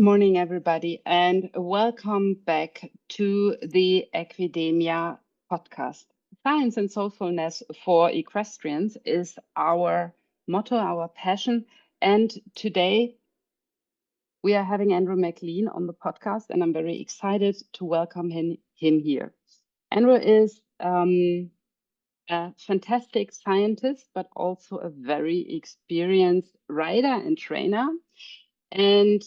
morning, everybody, and welcome back to the Equidemia podcast. Science and Soulfulness for Equestrians is our motto, our passion. And today we are having Andrew McLean on the podcast, and I'm very excited to welcome him here. Andrew is a fantastic scientist, but also a very experienced rider and trainer, and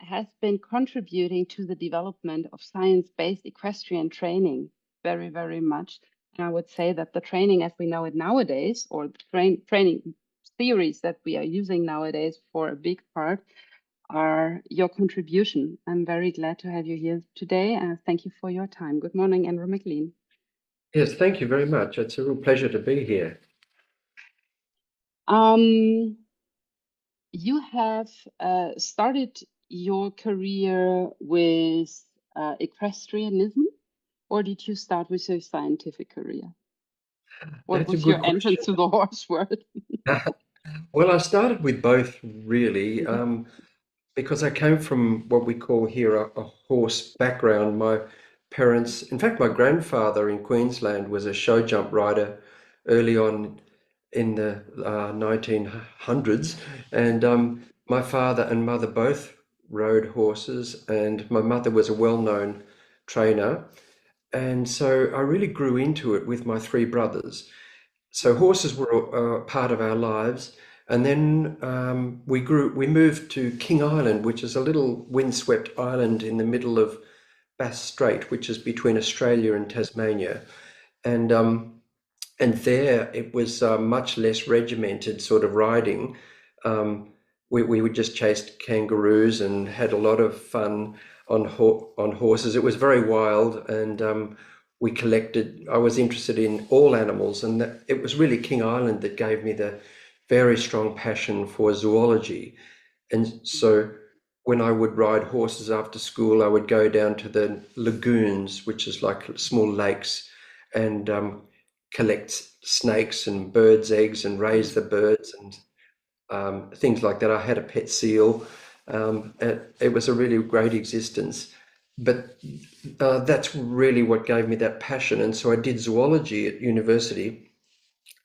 has been contributing to the development of science-based equestrian training very, very much. And I would say that the training as we know it nowadays, or the training theories that we are using nowadays for a big part, are your contribution. I'm very glad to have you here today, and thank you for your time. Good morning, Andrew McLean. Yes, thank you very much. It's a real pleasure to be here. You have started your career with equestrianism, or did you start with your scientific career? What That's a was good your entrance to the horse world? Well, I started with both really, because I came from what we call here a horse background. My parents, in fact, my grandfather in Queensland was a show jump rider early on in the 1900s, and my father and mother both rode horses, and my mother was a well-known trainer. And so I really grew into it with my three brothers. So horses were a part of our lives. And then we moved to King Island, which is a little windswept island in the middle of Bass Strait, which is between Australia and Tasmania. And there it was much less regimented sort of riding. We would just chase kangaroos and had a lot of fun on horses. It was very wild, and we collected. I was interested in all animals, and it was really King Island that gave me the very strong passion for zoology. And so when I would ride horses after school, I would go down to the lagoons, which is like small lakes, and collect snakes and birds' eggs and raise the birds and things like that. I had a pet seal. It was a really great existence. But that's really what gave me that passion. And so I did zoology at university.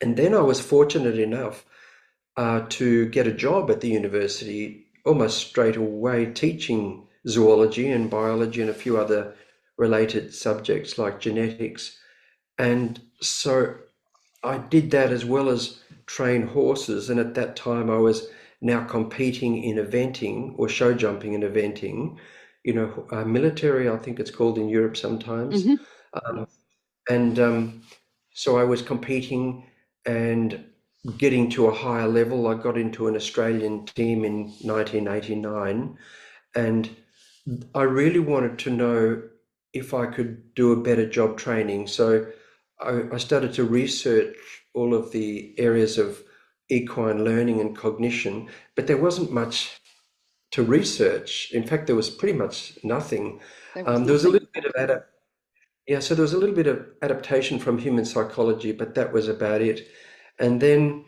And then I was fortunate enough to get a job at the university almost straight away, teaching zoology and biology and a few other related subjects like genetics. And so I did that as well as train horses. And at that time, I was now competing in eventing or show jumping and eventing, military, I think it's called in Europe sometimes. And so I was competing and getting to a higher level. I got into an Australian team in 1989, and I really wanted to know if I could do a better job training. So I started to research all of the areas of equine learning and cognition, but there wasn't much to research. In fact, there was pretty much nothing. There was a little bit of so there was a little bit of adaptation from human psychology, but that was about it. And then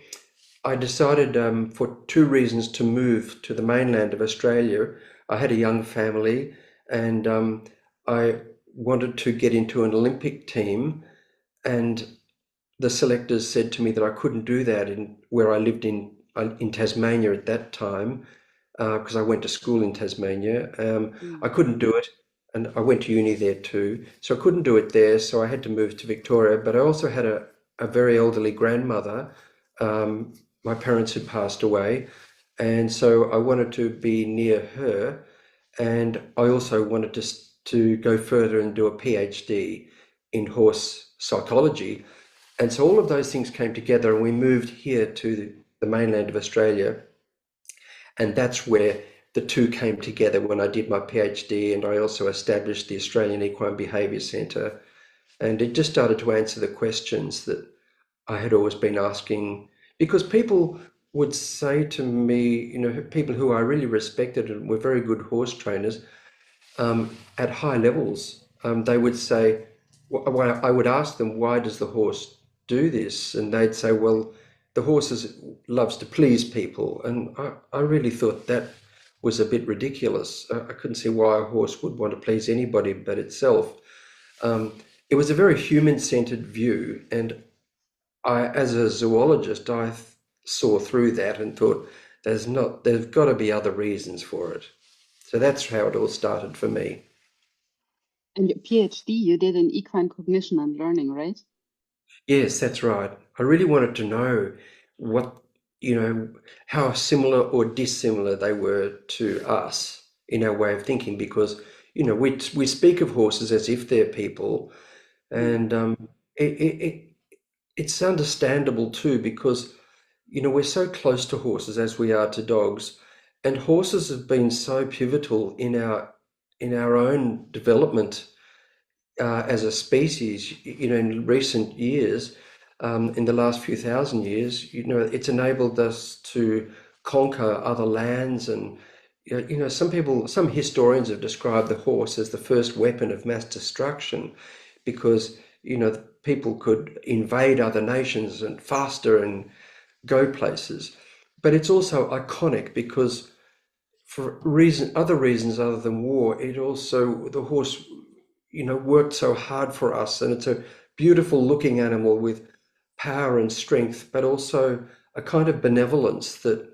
I decided for two reasons to move to the mainland of Australia. I had a young family, and I wanted to get into an Olympic team, and the selectors said to me that I couldn't do that in where I lived in Tasmania at that time, because I went to school in Tasmania. I couldn't do it, and I went to uni there too, so I couldn't do it there. So I had to move to Victoria. But I also had a very elderly grandmother. My parents had passed away, and so I wanted to be near her, and I also wanted to go further and do a PhD in horse psychology. And so all of those things came together, and we moved here to the mainland of Australia. And that's where the two came together when I did my PhD, and I also established the Australian Equine Behaviour Centre. And it just started to answer the questions that I had always been asking, because people would say to me, people who I really respected and were very good horse trainers, at high levels, they would say, I would ask them, why does the horse do this? And they'd say, well, the horse loves to please people. And I really thought that was a bit ridiculous. I couldn't see why a horse would want to please anybody but itself. It was a very human-centered view, and as a zoologist, I saw through that and thought, there's got to be other reasons for it. So that's how it all started for me. And your PhD you did in equine cognition and learning, right? Yes, that's right. I really wanted to know what, how similar or dissimilar they were to us in our way of thinking, because, we speak of horses as if they're people, Mm. and it's understandable too, because, we're so close to horses as we are to dogs, and horses have been so pivotal in our own development as a species, in recent years, in the last few thousand years, it's enabled us to conquer other lands. And, some historians have described the horse as the first weapon of mass destruction because, people could invade other nations and faster and go places. But it's also iconic because for other reasons other than war, the horse, worked so hard for us, and it's a beautiful looking animal with power and strength, but also a kind of benevolence that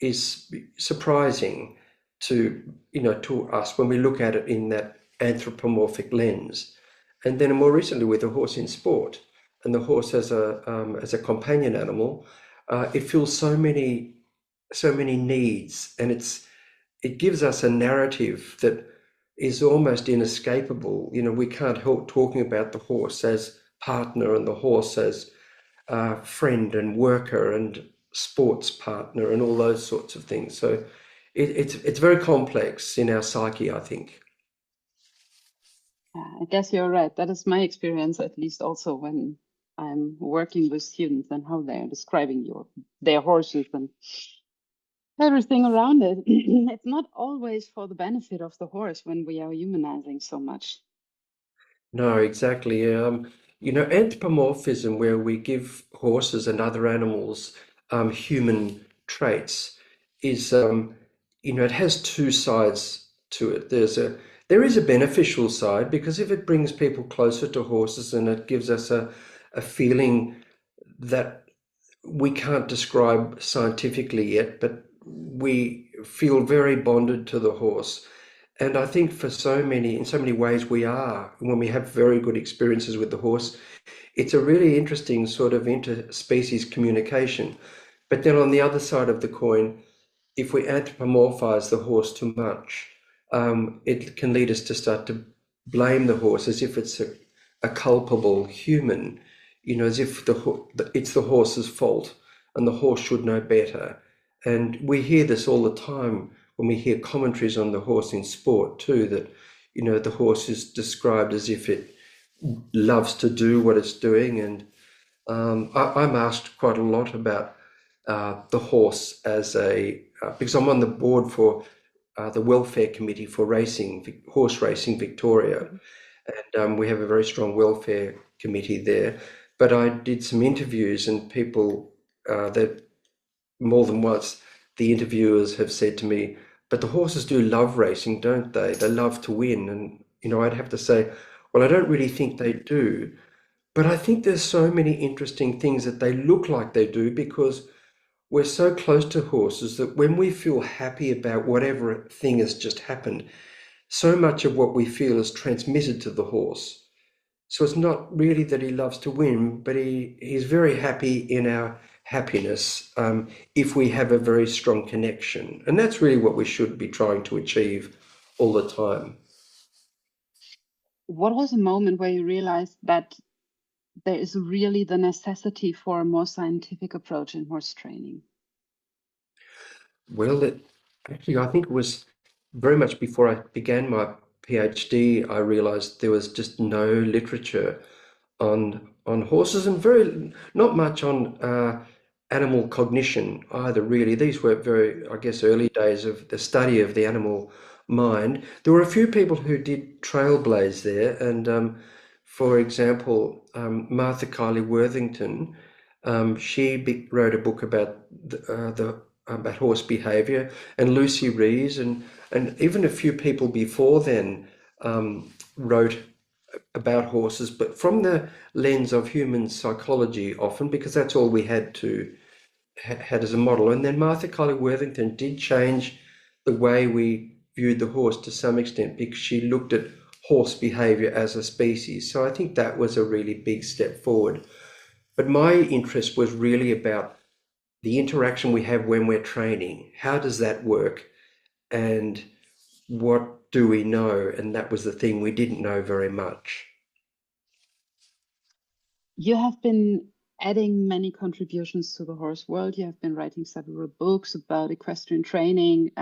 is surprising to, to us when we look at it in that anthropomorphic lens. And then more recently with the horse in sport and the horse as a companion animal, it fills so many needs, and it gives us a narrative that is almost inescapable. We can't help talking about the horse as partner and the horse as friend and worker and sports partner and all those sorts of things. So it's very complex in our psyche, I think. I guess you're right. That is my experience, at least also when I'm working with students and how they're describing their horses and everything around it. It's not always for the benefit of the horse when we are humanizing so much. No, exactly. Anthropomorphism, where we give horses and other animals human traits, is it has two sides to it. There is a beneficial side because if it brings people closer to horses and it gives us a feeling that we can't describe scientifically yet, but we feel very bonded to the horse. And I think in so many ways we are, when we have very good experiences with the horse, it's a really interesting sort of interspecies communication. But then on the other side of the coin, if we anthropomorphize the horse too much, it can lead us to start to blame the horse as if it's a culpable human, as if it's the horse's fault and the horse should know better. And we hear this all the time when we hear commentaries on the horse in sport too, that, the horse is described as if it loves to do what it's doing. And I'm asked quite a lot about the horse because I'm on the board for the welfare committee for horse racing Victoria, and we have a very strong welfare committee there. But I did some interviews, and people that more than once the interviewers have said to me, "But the horses do love racing, don't they? They love to win." And I'd have to say, well, I don't really think they do, but I think there's so many interesting things that they look like they do because we're so close to horses that when we feel happy about whatever thing has just happened, so much of what we feel is transmitted to the horse. So it's not really that he loves to win, but he's very happy in our happiness if we have a very strong connection. And that's really what we should be trying to achieve all the time. What was a moment where you realized that there is really the necessity for a more scientific approach in horse training? Well, actually, I think it was very much before I began my PhD, I realized there was just no literature on horses and very not much on animal cognition either, really. These were very, I guess, early days of the study of the animal mind. There were a few people who did trailblaze there, and for example, Martha Kiley Worthington, she wrote a book about the about horse behavior, and Lucy Rees, and even a few people before then wrote about horses, but from the lens of human psychology often, because that's all we had as a model. And then Martha Colley Worthington did change the way we viewed the horse to some extent, because she looked at horse behavior as a species. So I think that was a really big step forward. But my interest was really about the interaction we have when we're training. How does that work? And what do we know? And that was the thing, we didn't know very much. You have been adding many contributions to the horse world. You have been writing several books about equestrian training.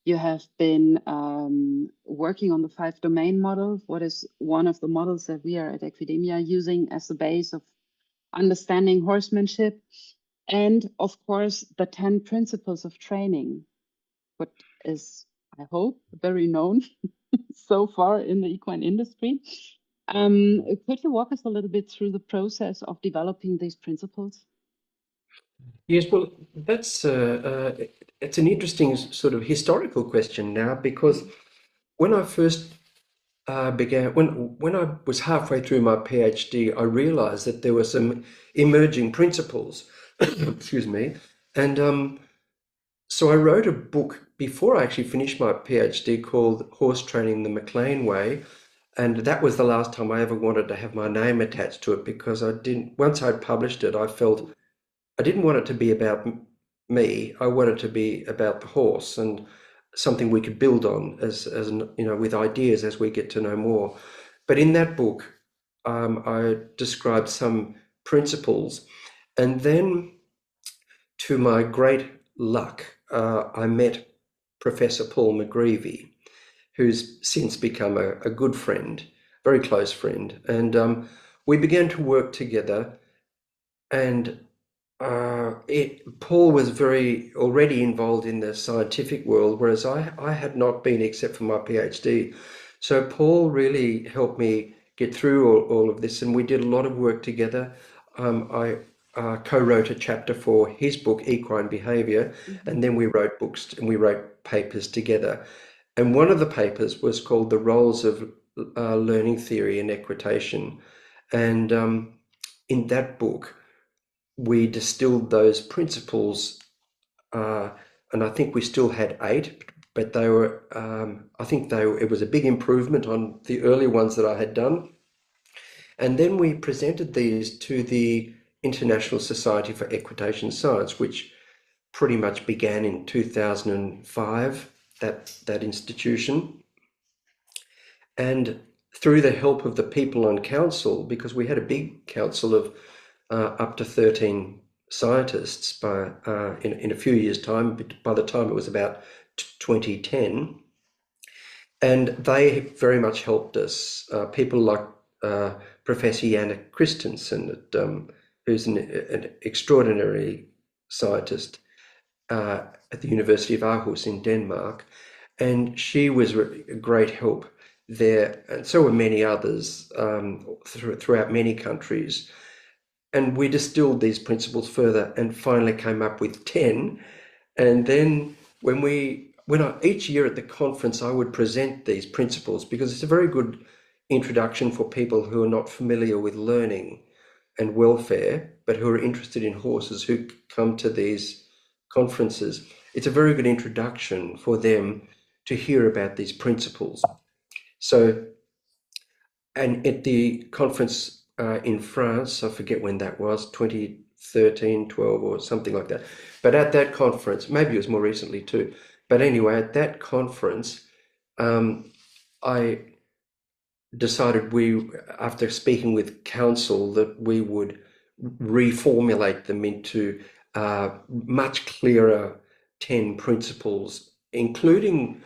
You have been working on the 5-domain model, what is one of the models that we are at Equidemia using as the base of understanding horsemanship. And of course, the 10 principles of training, what is, I hope, very known so far in the equine industry. Could you walk us a little bit through the process of developing these principles? Yes, well, that's it's an interesting sort of historical question now, because when I first began, when I was halfway through my PhD, I realized that there were some emerging principles. Excuse me. And so I wrote a book before I actually finished my PhD called Horse Training the McLean Way. And that was the last time I ever wanted to have my name attached to it, because I didn't, once I'd published it, I felt I didn't want it to be about me. I wanted it to be about the horse and something we could build on as you know, with ideas as we get to know more. But in that book, I described some principles, and then, to my great luck, I met Professor Paul McGreevy, who's since become a good friend, very close friend, and we began to work together. And Paul was very already involved in the scientific world, whereas I had not been, except for my PhD. So Paul really helped me get through all of this, and we did a lot of work together. I co-wrote a chapter for his book, Equine Behavior, and then we wrote books and we wrote papers together. And one of the papers was called The Roles of Learning Theory and Equitation. And in that book, we distilled those principles, and I think we still had 8, but they were, I think it was a big improvement on the early ones that I had done. And then we presented these to the International Society for Equitation Science, which pretty much began in 2005, that institution. And through the help of the people on council, because we had a big council of up to 13 scientists in a few years' time, by the time it was about 2010. And they very much helped us. People like Professor Janne Christensen, who's an extraordinary scientist at the University of Aarhus in Denmark. And she was a great help there. And so were many others throughout many countries. And we distilled these principles further and finally came up with 10. And then each year at the conference, I would present these principles, because it's a very good introduction for people who are not familiar with learning and welfare, but who are interested in horses, who come to these conferences. It's a very good introduction for them to hear about these principles. So, and at the conference in France, I forget when that was, 2013, 12 or something like that. But at that conference, maybe it was more recently too, but anyway, at that conference, I decided after speaking with council, that we would reformulate them into much clearer 10 principles, including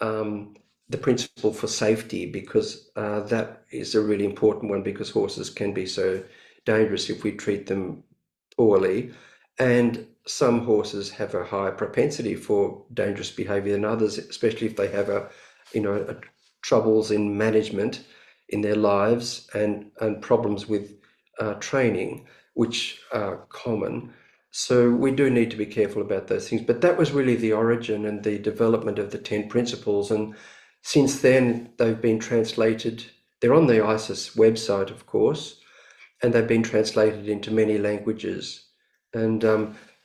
the principle for safety, because that is a really important one, because horses can be so dangerous if we treat them poorly. And some horses have a higher propensity for dangerous behavior than others, especially if they have troubles in management in their lives and problems with training, which are common. So we do need to be careful about those things. But that was really the origin and the development of the 10 principles. And since then, they've been translated. They're on the ISIS website, of course, and they've been translated into many languages. And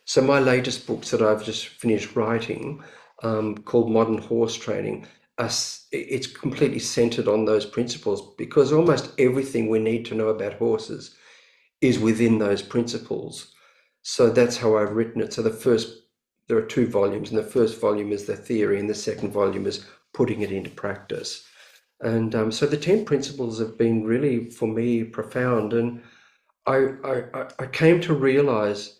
so my latest books that I've just finished writing, called Modern Horse Training, it's completely centered on those principles, because almost everything we need to know about horses is within those principles. So that's how I've written it. So there are 2 volumes, and the first volume is the theory, and the second volume is putting it into practice. And so the 10 principles have been really, for me, profound. And I came to realize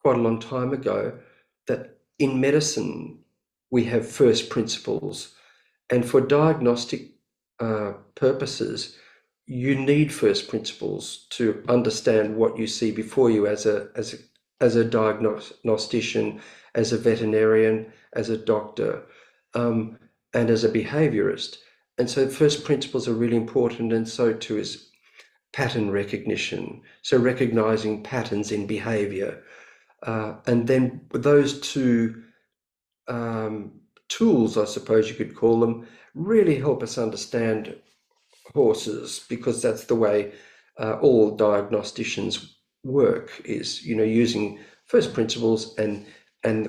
quite a long time ago that in medicine, we have first principles. And for diagnostic purposes, you need first principles to understand what you see before you as a diagnostician, as a veterinarian, as a doctor, and as a behaviorist. And so first principles are really important, and so too is pattern recognition. So recognizing patterns in behavior. And then those 2 tools, I suppose you could call them, really help us understand horses, because that's the way all diagnosticians work, is, using first principles and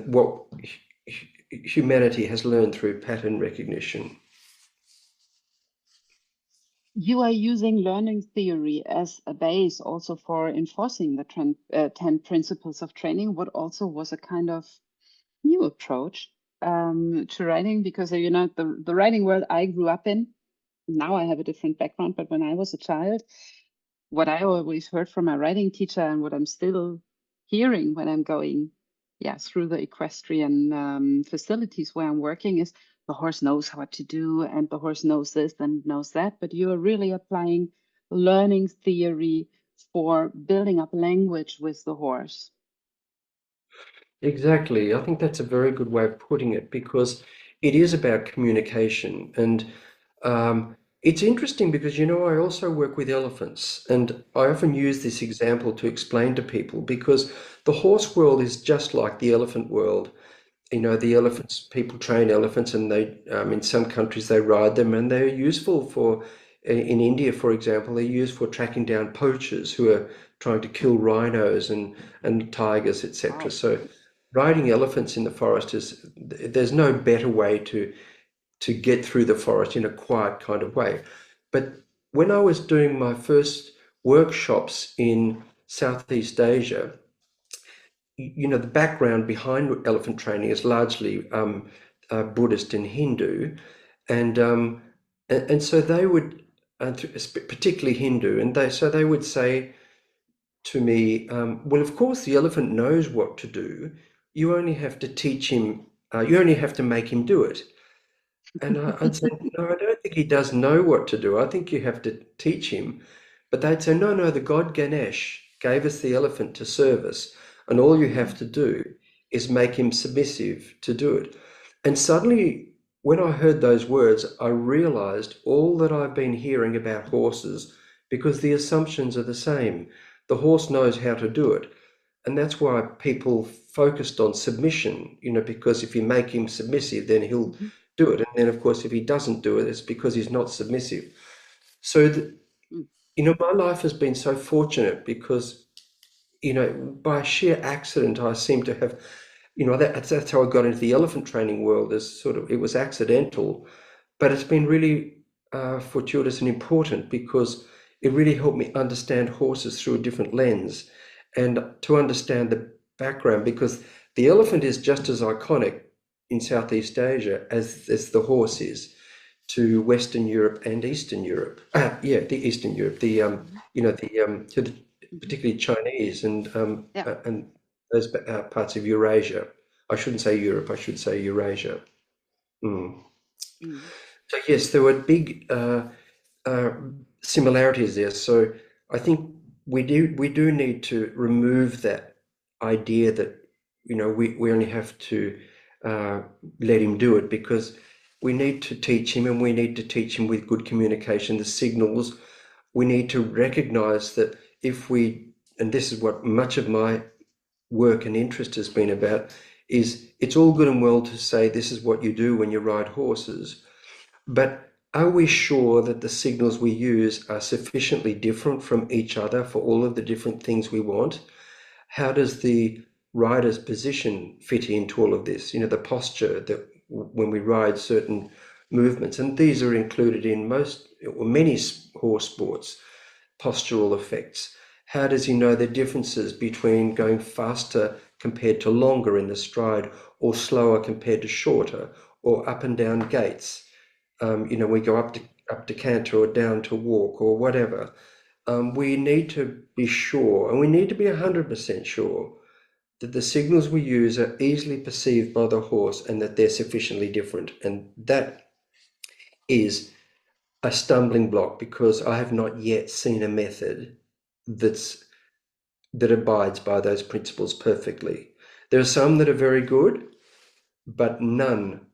what humanity has learned through pattern recognition. You are using learning theory as a base also for enforcing the 10 principles of training, what also was a kind of new approach to writing, because the writing world I grew up in, now I have a different background, but when I was a child, what I always heard from my writing teacher, and what I'm still hearing when I'm going through the equestrian facilities where I'm working, is the horse knows what to do, and the horse knows this and knows that, but you are really applying learning theory for building up language with the horse. Exactly. I think that's a very good way of putting it, because it is about communication. And it's interesting because, I also work with elephants, and I often use this example to explain to people, because the horse world is just like the elephant world. The elephants, people train elephants, and in some countries they ride them, and they're useful in India, for example, they're used for tracking down poachers who are trying to kill rhinos and tigers, etc. Wow. So riding elephants in the forest there's no better way to get through the forest in a quiet kind of way. But when I was doing my first workshops in Southeast Asia, the background behind elephant training is largely Buddhist and Hindu, and so they would, particularly Hindu, and they would say to me, well, of course the elephant knows what to do. You only have to teach him. You only have to make him do it. And I'd say, no, I don't think he does know what to do. I think you have to teach him. But they'd say, no, no, the god Ganesh gave us the elephant to serve us, and all you have to do is make him submissive to do it. And suddenly, when I heard those words, I realized all that I've been hearing about horses, because the assumptions are the same. The horse knows how to do it. And that's why people focused on submission, because if you make him submissive, then he'll do it. And then, of course, if he doesn't do it, it's because he's not submissive. So, my life has been so fortunate, because, by sheer accident, I seem to have, that's how I got into the elephant training world, as it was accidental, but it's been really fortuitous and important, because it really helped me understand horses through a different lens, and to understand the background, because the elephant is just as iconic in Southeast Asia as the horse is to Western Europe and Eastern Europe. The Eastern Europe, to the particularly Chinese and those parts of Eurasia. I shouldn't say Europe, I should say Eurasia. So yes, there were big similarities there. So I think we do need to remove that idea that we only have to let him do it, because we need to teach him, and we need to teach him with good communication, the signals. We need to recognize that and this is what much of my work and interest has been about is it's all good and well to say this is what you do when you ride horses, but are we sure that the signals we use are sufficiently different from each other for all of the different things we want? How does the rider's position fit into all of this? You know, the posture that when we ride certain movements, and these are included in most or many horse sports, postural effects. How does he know the differences between going faster compared to longer in the stride, or slower compared to shorter, or up and down gaits? You know, we go up to canter or down to walk or whatever. We need to be sure, and we need to be 100% sure that the signals we use are easily perceived by the horse and that they're sufficiently different. And that is a stumbling block because I have not yet seen a method that abides by those principles perfectly. There are some that are very good, but none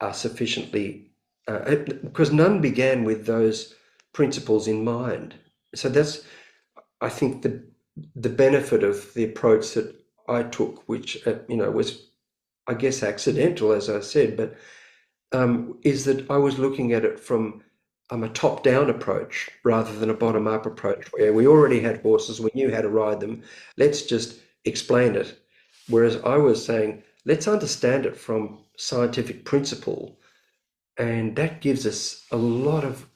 are sufficiently, because none began with those principles in mind. So that's, I think, the benefit of the approach that I took, which you know, was, I guess, accidental, as I said, but is that I was looking at it from a top-down approach rather than a bottom-up approach, where we already had horses, we knew how to ride them, let's just explain it. Whereas I was saying, let's understand it from scientific principle, and that gives us a lot of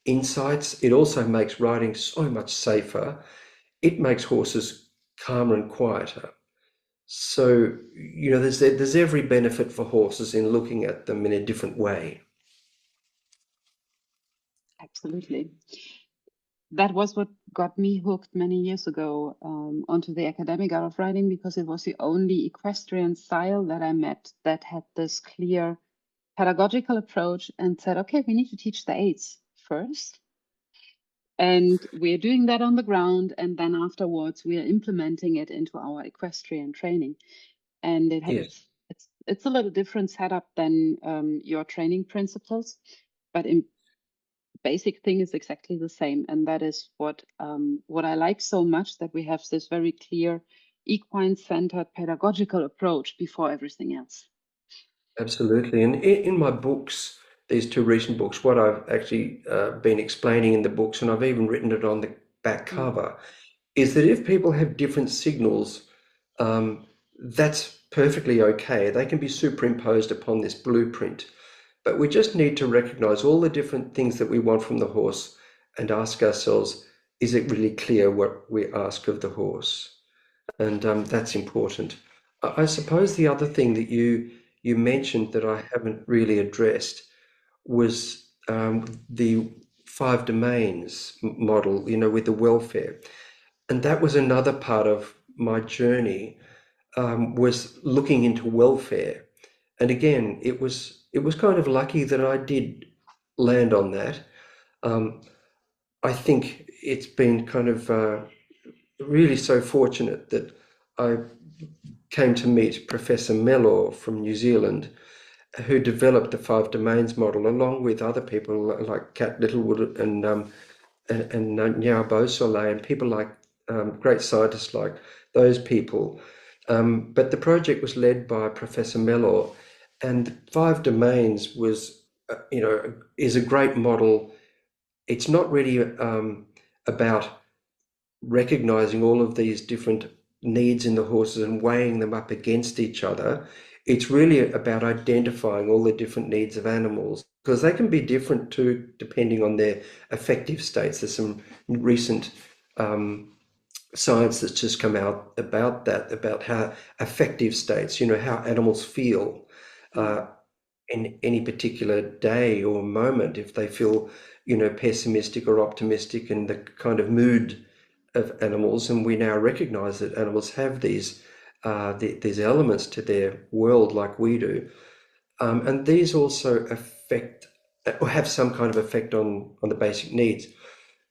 insights. It also makes riding so much safer. It makes horses calmer and quieter. So, you know, there's every benefit for horses in looking at them in a different way. Absolutely. That was what got me hooked many years ago onto the academic art of riding, because it was the only equestrian style that I met that had this clear pedagogical approach and said, okay, we need to teach the aids first. And we're doing that on the ground. And then afterwards, we are implementing it into our equestrian training. And Yes, it's a little different setup than your training principles, but in basic thing is exactly the same. And that is what I like so much, that we have this very clear equine-centered pedagogical approach before everything else. absolutely. And in my books, these two recent books, what I've actually been explaining in the books, and I've even written it on the back Mm. cover, is that if people have different signals, that's perfectly okay. They can be superimposed upon this blueprint. But we just need to recognize all the different things that we want from the horse and ask ourselves, is it really clear what we ask of the horse? And that's important. I suppose the other thing that you mentioned that I haven't really addressed was the five domains model, you know, with the welfare. And that was another part of my journey, was looking into welfare. And again, it was kind of lucky that I did land on that. Um, I think it's been kind of really so fortunate that I came to meet Professor Mellor from New Zealand, who developed the five domains model, along with other people like Kat Littlewood and Nyao Beausoleil, and people like great scientists like those people. But the project was led by Professor Mellor, and five domains was, you know, is a great model. It's not really about recognizing all of these different needs in the horses and weighing them up against each other. It's really about identifying all the different needs of animals, because they can be different too, depending on their affective states. There's some recent science that's just come out about that, about how affective states, you know, how animals feel Mm. in any particular day or moment, if they feel, you know, pessimistic or optimistic, and the kind of mood of animals. And we now recognize that animals have these elements to their world like we do, and these also affect or have some kind of effect on the basic needs.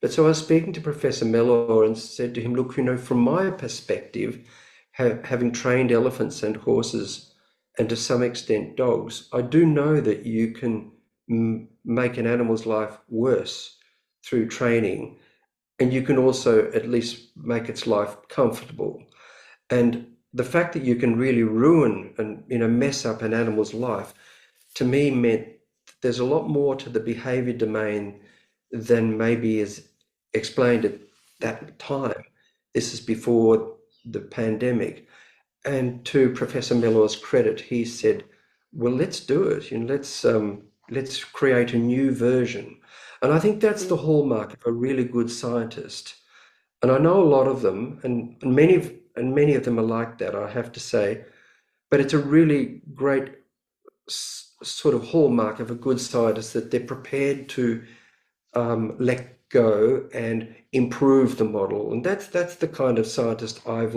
But so I was speaking to Professor Mellor and said to him, look, you know, from my perspective, having trained elephants and horses, and to some extent dogs, I do know that you can make an animal's life worse through training, and you can also at least make its life comfortable. And the fact that you can really ruin and mess up an animal's life, to me meant there's a lot more to the behavior domain than maybe is explained at that time. This is before the pandemic. And to Professor Miller's credit, he said, "Well, let's do it. Let's create a new version." And I think that's the Mm. hallmark of a really good scientist. And I know a lot of them, and many of them are like that, I have to say. But it's a really great sort of hallmark of a good scientist that they're prepared to let go and improve the model. And that's the kind of scientist I've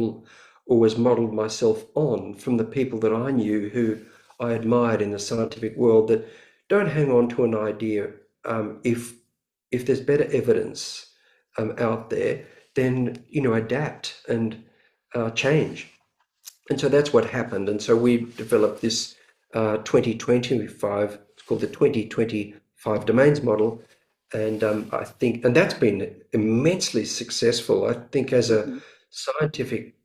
always modeled myself on from the people that I knew who I admired in the scientific world, that don't hang on to an idea if there's better evidence out there, then adapt and change. And so that's what happened. And so we developed this 2025, it's called the 2025 domains model. And I think, and that's been immensely successful. I think as a Mm-hmm. scientific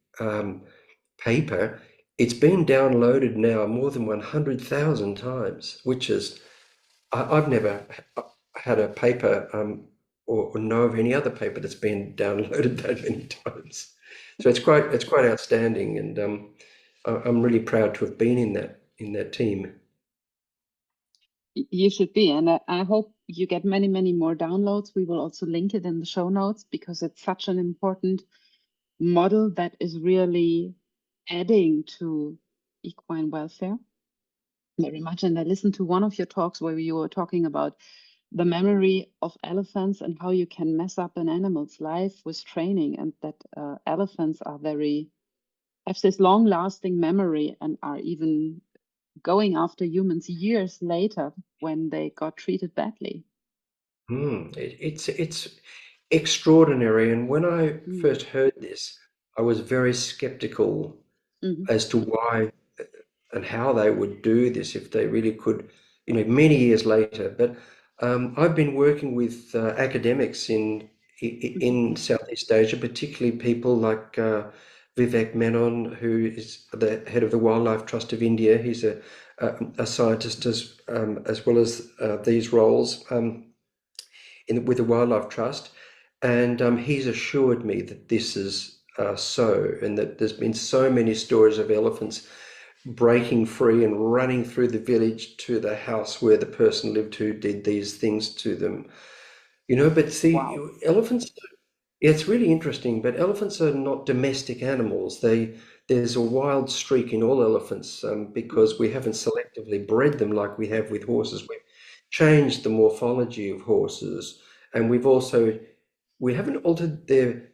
paper, it's been downloaded now more than 100,000 times, which is, I've never had a paper or know of any other paper that's been downloaded that many times. So it's quite outstanding, and I'm really proud to have been in that team. You should be, and I hope you get many, many more downloads. We will also link it in the show notes because it's such an important model that is really adding to equine welfare very much. And I listened to one of your talks where you were talking about the memory of elephants and how you can mess up an animal's life with training, and that elephants are have this long-lasting memory and are even going after humans years later when they got treated badly. It's extraordinary. And when I Mm. first heard this, I was very skeptical Mhm. as to why and how they would do this if they really could, many years later. But I've been working with academics Mhm. in Southeast Asia, particularly people like Vivek Menon, who is the head of the Wildlife Trust of India. He's a scientist as well as these roles with the Wildlife Trust, and he's assured me that this is so, and that there's been so many stories of elephants breaking free and running through the village to the house where the person lived who did these things to them. But see, Wow. elephants, yeah, it's really interesting, but elephants are not domestic animals. There's a wild streak in all elephants Mm. because we haven't selectively bred them like we have with horses. We've changed the morphology of horses, and we haven't altered their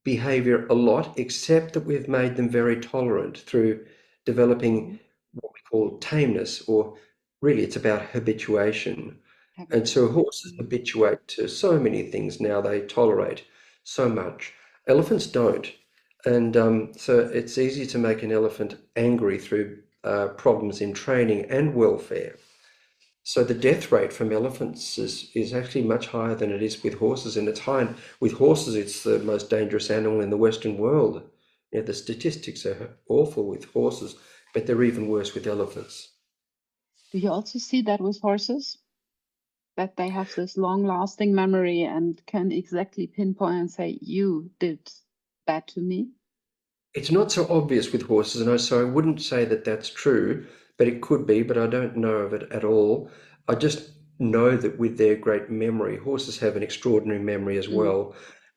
behavior a lot, except that we've made them very tolerant through developing Mhm. what we call tameness, or really it's about habituation. And so Habitation. horses habituate to so many things now, they tolerate so much. Elephants don't. And so it's easy to make an elephant angry through problems in training and welfare. So the death rate from elephants is actually much higher than it is with horses, and it's high. With horses, it's the most dangerous animal in the Western world. The statistics are awful with horses, but they're even worse with elephants. Do you also see that with horses? That they have this long-lasting memory and can exactly pinpoint and say, "You did that to me." It's not so obvious with horses, and so I wouldn't say that that's true, but it could be, but I don't know of it at all. I just know that with their great memory, horses have an extraordinary memory as Mm. well.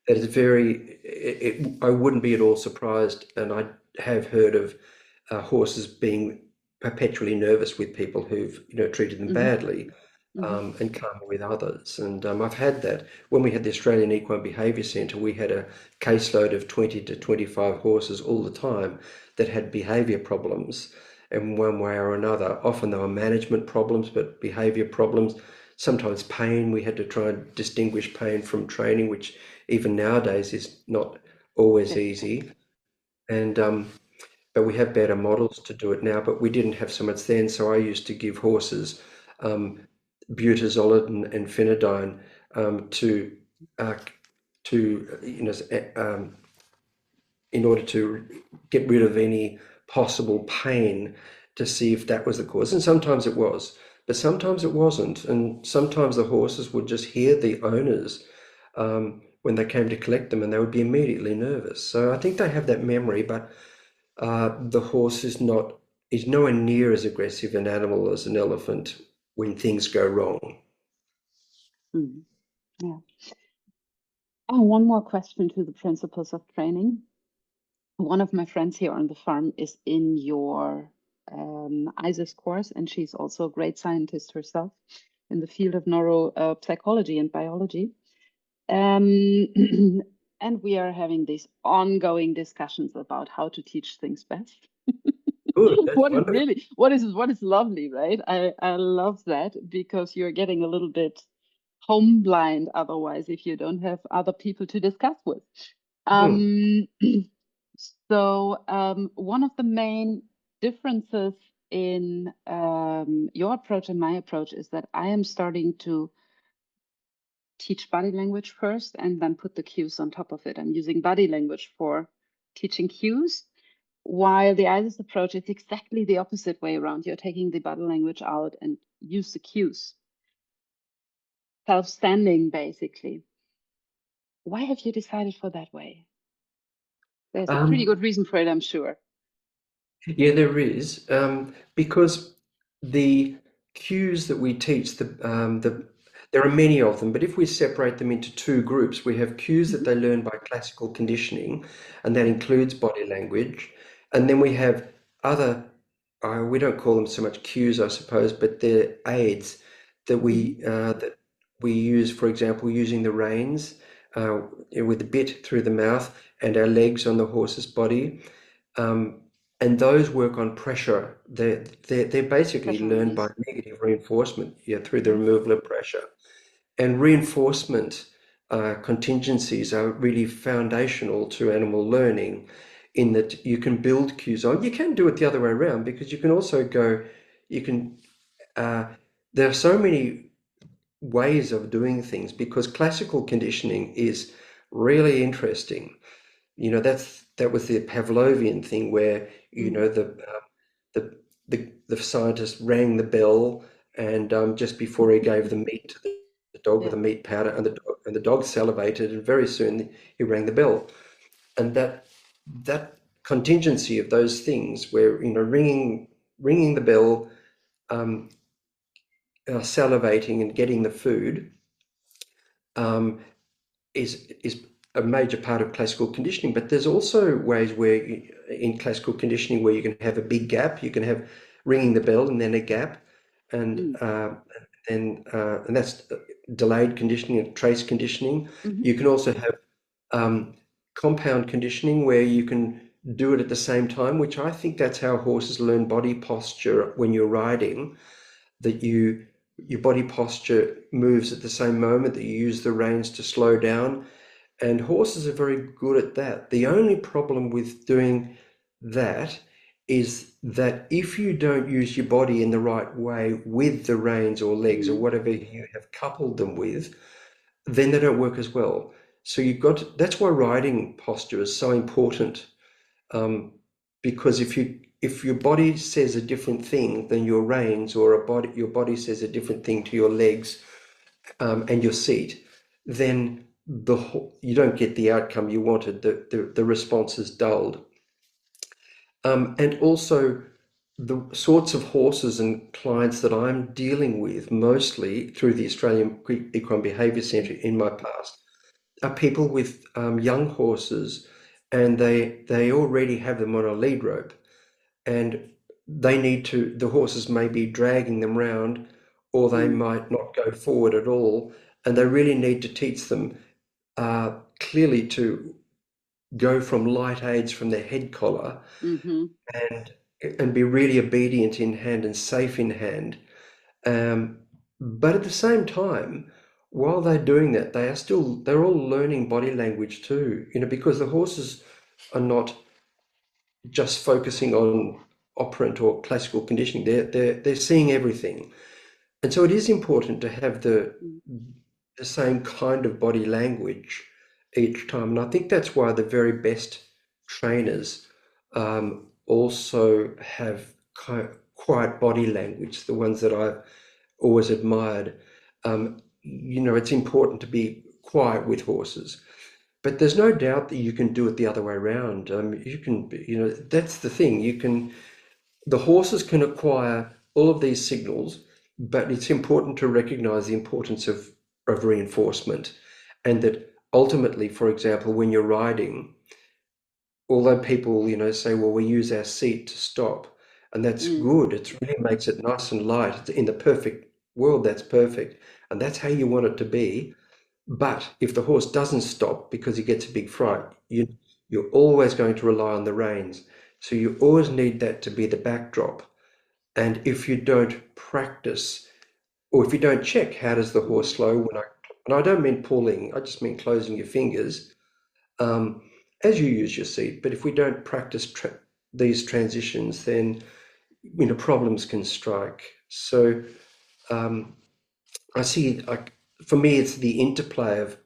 That is I wouldn't be at all surprised, and I have heard of horses being perpetually nervous with people who've, treated them Mhm. badly Mhm. and calm with others. And I've had that. When we had the Australian Equine Behaviour Centre, we had a caseload of 20 to 25 horses all the time that had behaviour problems in one way or another. Often they were management problems, but behaviour problems. Sometimes pain. We had to try and distinguish pain from training, which even nowadays is not always Difficult. easy. And but we have better models to do it now, but we didn't have so much then. So I used to give horses um, butazolid and phenidine um, to uh, to in order to get rid of any possible pain, to see if that was the cause. And sometimes it was, but sometimes it wasn't. And sometimes the horses would just hear the owners when they came to collect them, and they would be immediately nervous. So I think they have that memory, but the horse is nowhere near as aggressive an animal as an elephant when things go wrong. Mm. Yeah. Oh, one more question to the principles of training. One of my friends here on the farm is in your ISIS course, and she's also a great scientist herself in the field of neuropsychology and biology. And we are having these ongoing discussions about how to teach things best. Good, that's wonderful. What is lovely, right? I love that, because you're getting a little bit home blind otherwise if you don't have other people to discuss with. Hmm. So one of the main differences in your approach and my approach is that I am starting to teach body language first and then put the cues on top of it. I'm using body language for teaching cues, while the ISIS approach is exactly the opposite way around. You're taking the body language out and use the cues. Self-standing, basically. Why have you decided for that way? There's a pretty Um, good reason for it, I'm sure. Yeah, there is, because the cues that we teach, there are many of them, but if we separate them into two groups, we have cues that Mhm. they learn by classical conditioning, and that includes body language, and then we have other, we don't call them so much cues, I suppose, but they're aids Mhm. that we use, for example, using the reins uh, with the bit through the mouth and our legs on the horse's body. Um, and those work on pressure. They're basically Pressure learned by release. negative reinforcement, yeah, through the Yes. removal of pressure. And reinforcement contingencies are really foundational to animal learning, in that you can build cues on. You can do it the other way around, because you can also go, you can, uh, there are so many ways of doing things, because classical conditioning is really interesting. That was the Pavlovian thing, where Mm. the the scientist rang the bell, and just before he gave the meat to the dog with Yeah. the meat powder, and the dog salivated, and very soon he rang the bell. And that contingency of those things, where ringing the bell, um, salivating, and getting the food, um, is a major part of classical conditioning. But there's also ways in classical conditioning, where you can have a big gap. You can have ringing the bell and then a gap, and Mm. and that's delayed conditioning and trace conditioning. Mhm. You can also have um, compound conditioning, where you can do it at the same time, which I think that's how horses learn body posture when you're riding. That your body posture moves at the same moment that you use the reins to slow down, and horses are very good at that. The only problem with doing that is that if you don't use your body in the right way with the reins or legs or Mhm. whatever you have coupled them with, then they don't work as well. So that's why riding posture is so important. Um, because if your body says a different thing than your reins, or your body says a different thing to your legs, and your seat, then you don't get the outcome you wanted. The response is dulled. And also, the sorts of horses and clients that I'm dealing with, mostly through the Australian Equine Behaviour Centre in my past, are people with young horses, and they already have them on a lead rope, and the horses may be dragging them round, or they Mm. might not go forward at all, and they really need to teach them clearly to go from light aids from their head collar, Mhm. and and be really obedient in hand and safe in hand. Um, but at the same time, while they're doing that, they're all learning body language too, because the horses are not just focusing on operant or classical conditioning. They're seeing everything. And so it is important to have Mm. the same kind of body language each time. And I think that's why the very best trainers also have quiet body language, the ones that I've always admired. It's important to be quiet with horses, but there's no doubt that you can do it the other way around. That's the thing. The horses can acquire all of these signals, but it's important to recognize the importance of reinforcement, and that ultimately, for example, when you're riding, although people, say, well, we use our seat to stop, and that's good. It really makes it nice and light. In the perfect world, that's perfect. And that's how you want it to be. But if the horse doesn't stop because he gets a big fright, you're always going to rely on the reins. So you always need that to be the backdrop. And if you don't practice, or if you don't check, how does the horse slow? And I don't mean pulling, I just mean closing your fingers um, as you use your seat. But if we don't practice these transitions, then problems can strike. So I see, like, for me, it's the interplay of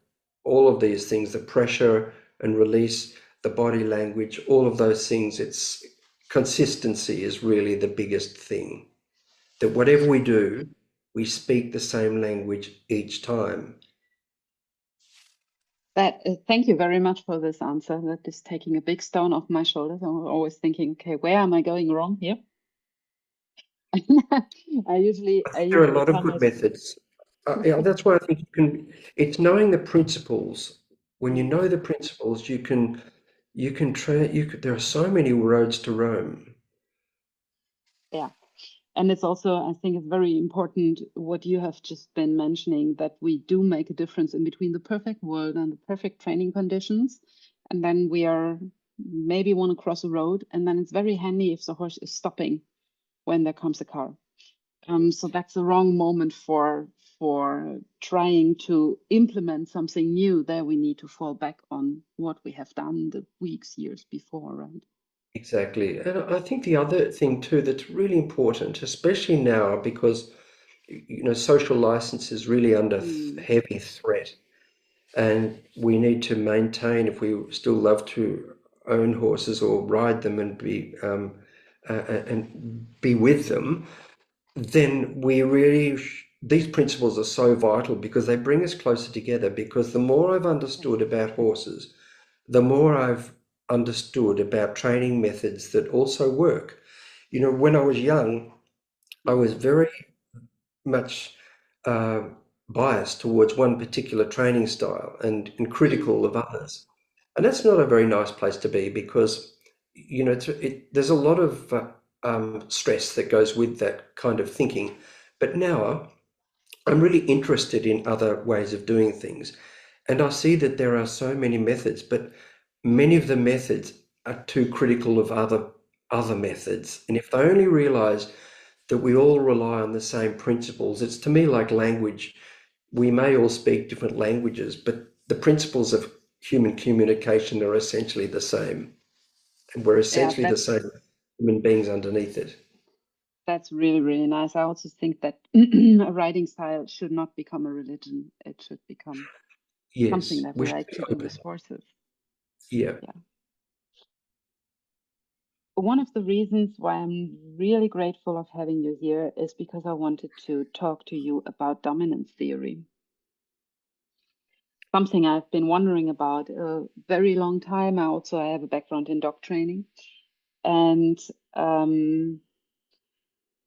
all of these things: the pressure and release, the body language, all of those things. It's consistency is really the biggest thing. That whatever we do, we speak the same language each time. Thank you very much for this answer. That is taking a big stone off my shoulders. I'm always thinking, okay, where am I going wrong here? I usually There are a lot of tell good myself. methods. Yeah, that's why I think it's knowing the principles. When you know the principles, there are so many roads to Rome. Yeah. And it's also, I think it's very important what you have just been mentioning, that we do make a difference in between the perfect world and the perfect training conditions. And then we are maybe want to cross a road, and then it's very handy if the horse is stopping when there comes a car. So that's the wrong moment for trying to implement something new. There we need to fall back on what we have done the weeks, years before, right? Exactly. And I think the other thing too that's really important, especially now, because social license is really under Mm. heavy threat, and we need to maintain, if we still love to own horses or ride them and be with them, then these principles are so vital because they bring us closer together. Because the more I've understood about horses, the more I've understood about training methods that also work. When I was young, I was very much uh, biased towards one particular training style and Mm. critical of others. And that's not a very nice place to be because, there's a lot of stress that goes with that kind of thinking. But now I'm really interested in other ways of doing things. And I see that there are so many methods, but many of the methods are too critical of other methods. And if they only realize that we all rely on the same principles, it's to me like language. We may all speak different languages, but the principles of human communication are essentially the same. And we're Yeah, essentially the same human beings underneath it. that's really, really nice. I also think that a writing style should not become a religion. It should become something Yes, that we we should like be to do open. with horses. Yeah. Yeah. One of the reasons why I'm really grateful of having you here is because I wanted to talk to you about dominance theory. Something I've been wondering about a very long time. I have a background in dog training, and um,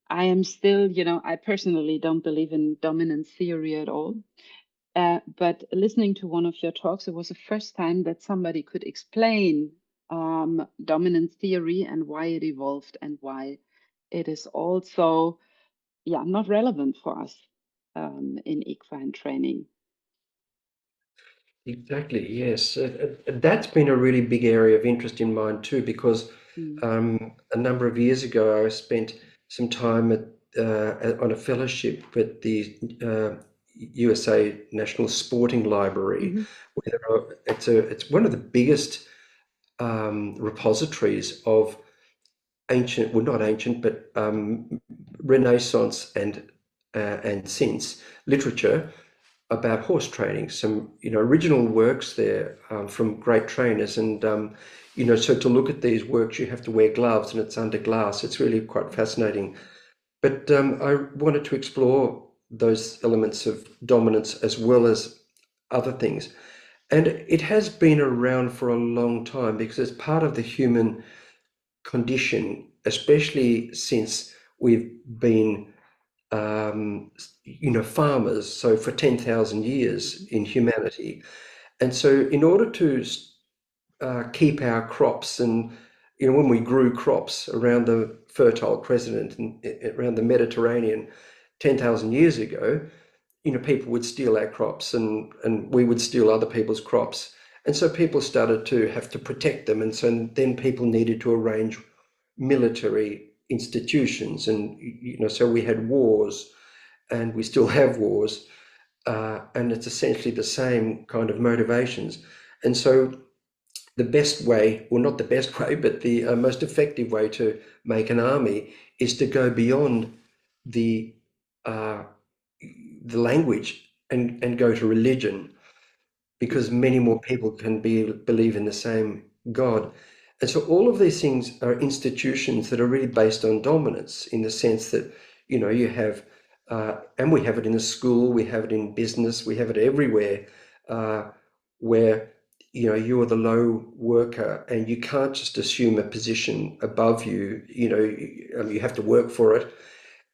I am still, I personally don't believe in dominance theory at all. But listening to one of your talks, it was the first time that somebody could explain dominance theory and why it evolved and why it is also, not relevant for us in equine training. Exactly, yes. That's been a really big area of interest in mine too, because Mm. a number of years ago I spent some time on a fellowship at the USA National Sporting Library, Hmm. where it's one of the biggest repositories of ancient, well, not ancient, but Renaissance and since literature about horse training, some original works there from great trainers, and so to look at these works, you have to wear gloves, and it's under glass. It's really quite fascinating. But I wanted to explore those elements of dominance as well as other things. And it has been around for a long time because it's part of the human condition, especially since we've been, farmers, so for 10,000 years in humanity. And so in order to keep our crops, and when we grew crops around the Fertile Crescent and around the Mediterranean 10,000 years ago, people would steal our crops, and we would steal other people's crops. And so people started to have to protect them. And so then people needed to arrange military institutions. And, so we had wars, and we still have wars. And it's essentially the same kind of motivations. And so the best way, well, not the best way, but the most effective way to make an army is to go beyond the uh, the language and go to religion, because many more people can believe in the same God. And so all of these things are institutions that are really based on dominance, in the sense that, you have, and we have it in the school, we have it in business, we have it everywhere, where, you're the low worker and you can't just assume a position above you, you have to work for it.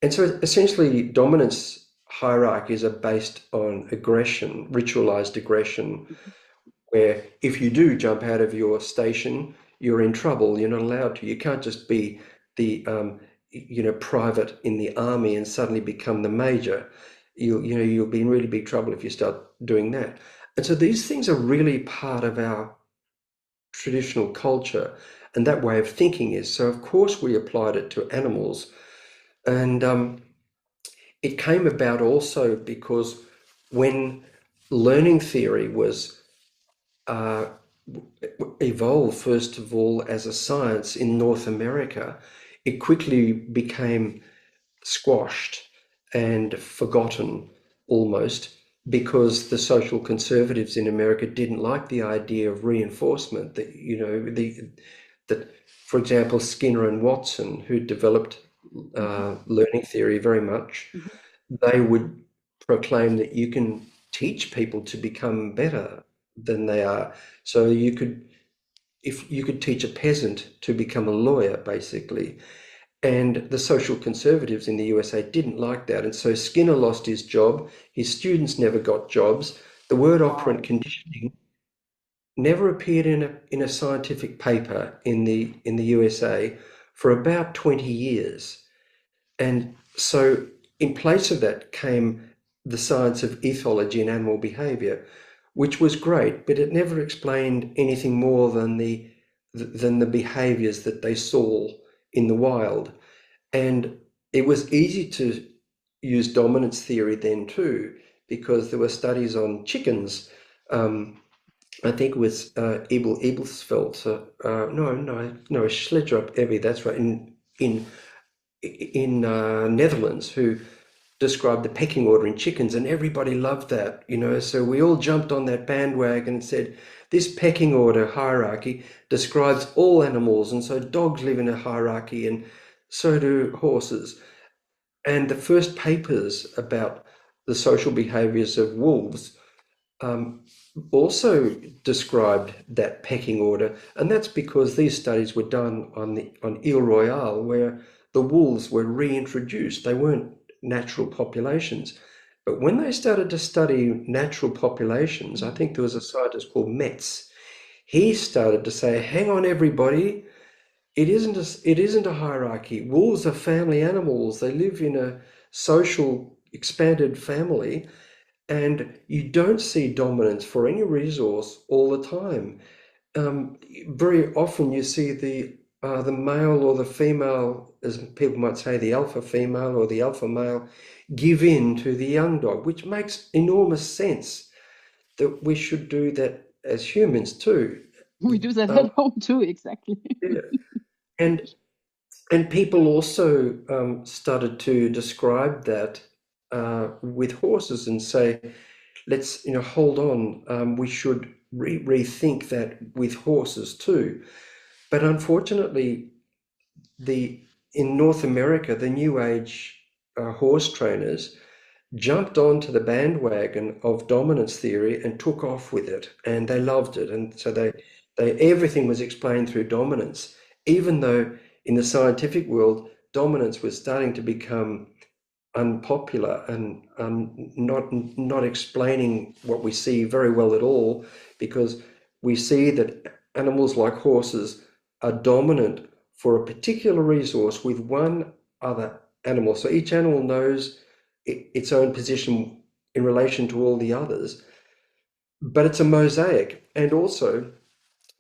And so essentially dominance hierarchies are based on aggression, ritualized aggression, where if you do jump out of your station, you're in trouble. You're not allowed to. You can't just be the private in the army and suddenly become the major. You'll be in really big trouble if you start doing that. And so these things are really part of our traditional culture, and that way of thinking is. So of course we applied it to animals, and it came about also because when learning theory was uh, evolved, first of all, as a science in North America, it quickly became squashed and forgotten almost, because the social conservatives in America didn't like the idea of reinforcement. That that, for example, Skinner and Watson, who developed learning theory very much, they would proclaim that you can teach people to become better than they are. So if you could teach a peasant to become a lawyer, basically. And the social conservatives in the USA didn't like that. And so Skinner lost his job. His students never got jobs. The word operant conditioning never appeared in a scientific paper in the USA for about 20 years. And so in place of that came the science of ethology and animal behavior, which was great, but it never explained anything more than the behaviors that they saw in the wild. And it was easy to use dominance theory then too, because there were studies on chickens. I think it was Ebelsfeld, no, Schledrup Evie, that's right, in Netherlands, who described the pecking order in chickens, and everybody loved that, so we all jumped on that bandwagon and said, this pecking order hierarchy describes all animals, and so dogs live in a hierarchy and so do horses. And the first papers about the social behaviors of wolves also described that pecking order, and that's because these studies were done on Ile Royale, where the wolves were reintroduced. They weren't natural populations. But when they started to study natural populations, I think there was a scientist called Metz. He started to say, hang on, everybody, it isn't a hierarchy. Wolves are family animals. They live in a social, expanded family, and you don't see dominance for any resource all the time. Very often you see the male or the female, as people might say, the alpha female or the alpha male, give in to the young dog, which makes enormous sense that we should do that as humans too. We do that at home too, exactly. Yeah. And people also started to describe that with horses and say, let's hold on. We should rethink that with horses too. But unfortunately, in North America, the new age horse trainers jumped onto the bandwagon of dominance theory and took off with it, and they loved it. And so they everything was explained through dominance, even though in the scientific world, dominance was starting to become unpopular and not explaining what we see very well at all, because we see that animals like horses are dominant for a particular resource with one other animal. So each animal knows its own position in relation to all the others, but it's a mosaic. And also,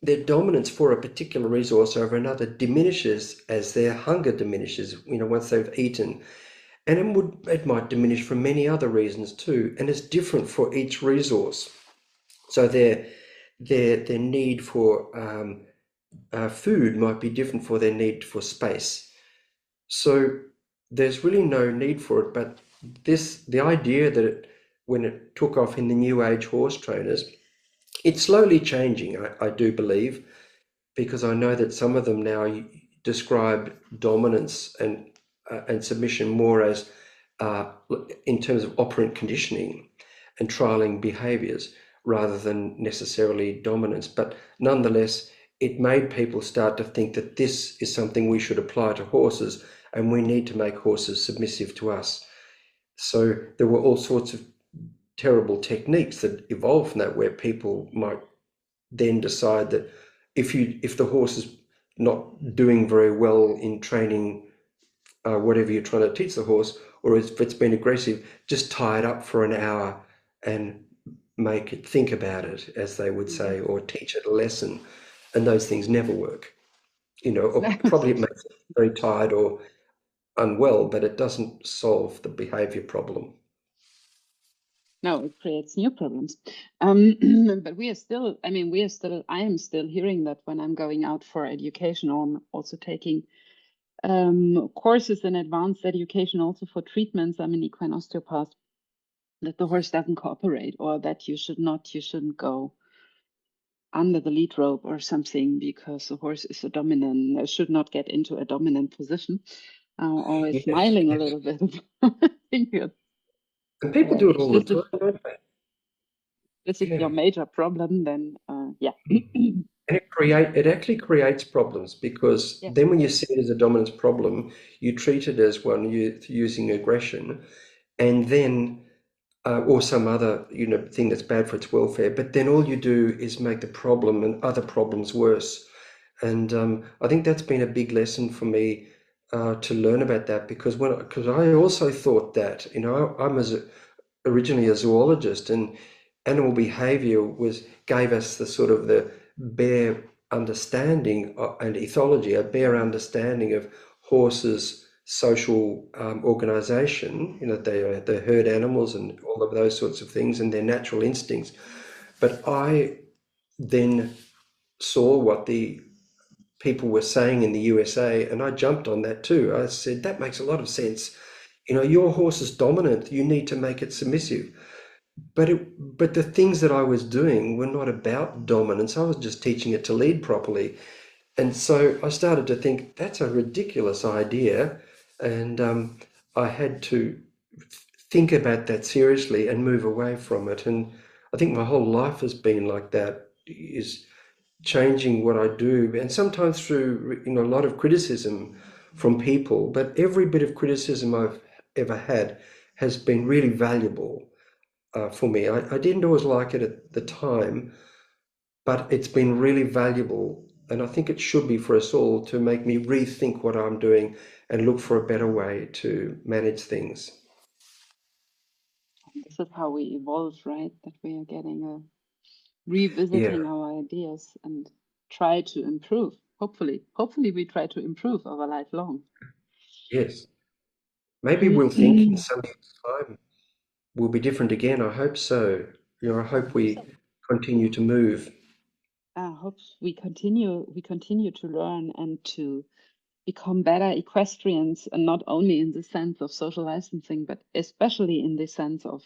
their dominance for a particular resource over another diminishes as their hunger diminishes, once they've eaten. And it might diminish for many other reasons too, and it's different for each resource. So their need for food might be different for their need for space. So there's really no need for it. But the idea that when it took off in the new age horse trainers, it's slowly changing, I do believe, because I know that some of them now describe dominance and submission more as in terms of operant conditioning and trialing behaviors rather than necessarily dominance. But nonetheless, it made people start to think that this is something we should apply to horses, and we need to make horses submissive to us. So there were all sorts of terrible techniques that evolved from that, where people might then decide that if the horse is not doing very well in training whatever you're trying to teach the horse, or if it's been aggressive, just tie it up for an hour and make it think about it, as they would say, or teach it a lesson. And those things never work, or probably it makes it very tired or unwell, but it doesn't solve the behavior problem. No, it creates new problems. But we are still, I am still hearing that when I'm going out for education, or I'm also taking courses in advanced education, also for treatments. I'm an equine osteopath, that the horse doesn't cooperate, or that you shouldn't go under the lead rope or something because the horse is should not get into a dominant position. Always Yes, smiling a yes. little bit. Thank you. And people do it all the This is time, don't they? your Yeah. major problem, then yeah. And it actually creates problems, because Yes. then when you see it as a dominance problem, you treat it as one using aggression, and then or some other thing that's bad for its welfare. But then all you do is make the problem and other problems worse. And I think that's been a big lesson for me to learn about that, because I also thought that I'm originally a zoologist, and animal behavior gave us the sort of the bare understanding and ethology, a bare understanding of horses' social organization. They're herd animals and all of those sorts of things, and their natural instincts. But I then saw what the people were saying in the USA, and I jumped on that too. I said, that makes a lot of sense. Your horse is dominant, you need to make it submissive. But the things that I was doing were not about dominance. I was just teaching it to lead properly. And so I started to think that's a ridiculous idea. And I had to think about that seriously and move away from it. And I think my whole life has been like that, is changing what I do. And sometimes through, a lot of criticism from people, but every bit of criticism I've ever had has been really valuable for me. I didn't always like it at the time, but it's been really valuable. And I think it should be for us all, to make me rethink what I'm doing and look for a better way to manage things. This is how we evolve, right? That we are getting Yeah, revisiting our ideas and try to improve. Hopefully we try to improve our life long. yes. Maybe we'll think in some years' time we'll be different again. I hope so. I I hope hope we so. continue to move. I hope we continue to learn and to become better equestrians, and not only in the sense of social licensing, but especially in the sense of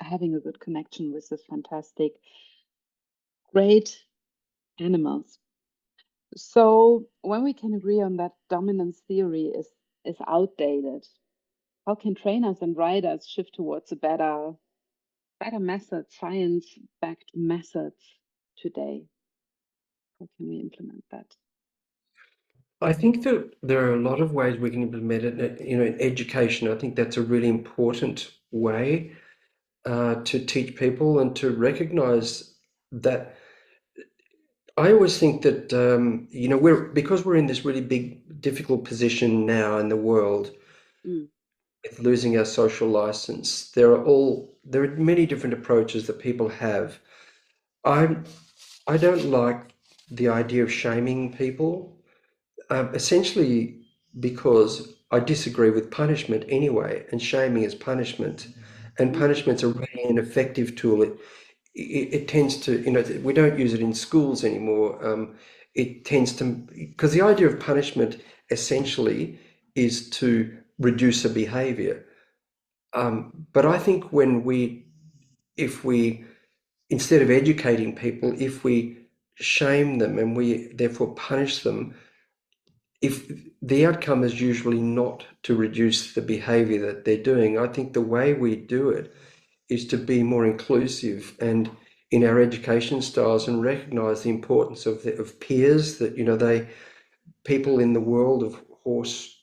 having a good connection with this fantastic, great animals. So when we can agree on that dominance theory is outdated, how can trainers and riders shift towards a better method, science-backed methods today? How can we implement that? I think that there are a lot of ways we can implement it. In education, I think that's a really important way to teach people and to recognize that. I always think that because we're in this really big, difficult position now in the world Mm, with losing our social license. There are many different approaches that people have. I I don't like the idea of shaming people, essentially because I disagree with punishment anyway, and shaming is punishment, and mm, punishment's a really ineffective tool. It tends to, we don't use it in schools anymore. It tends to, because the idea of punishment essentially is to reduce a behavior. But I think if we, instead of educating people, if we shame them and we therefore punish them, if the outcome is usually not to reduce the behavior that they're doing, I think the way we do it is to be more inclusive and in our education styles and recognize the importance of peers, that people in the world of horse,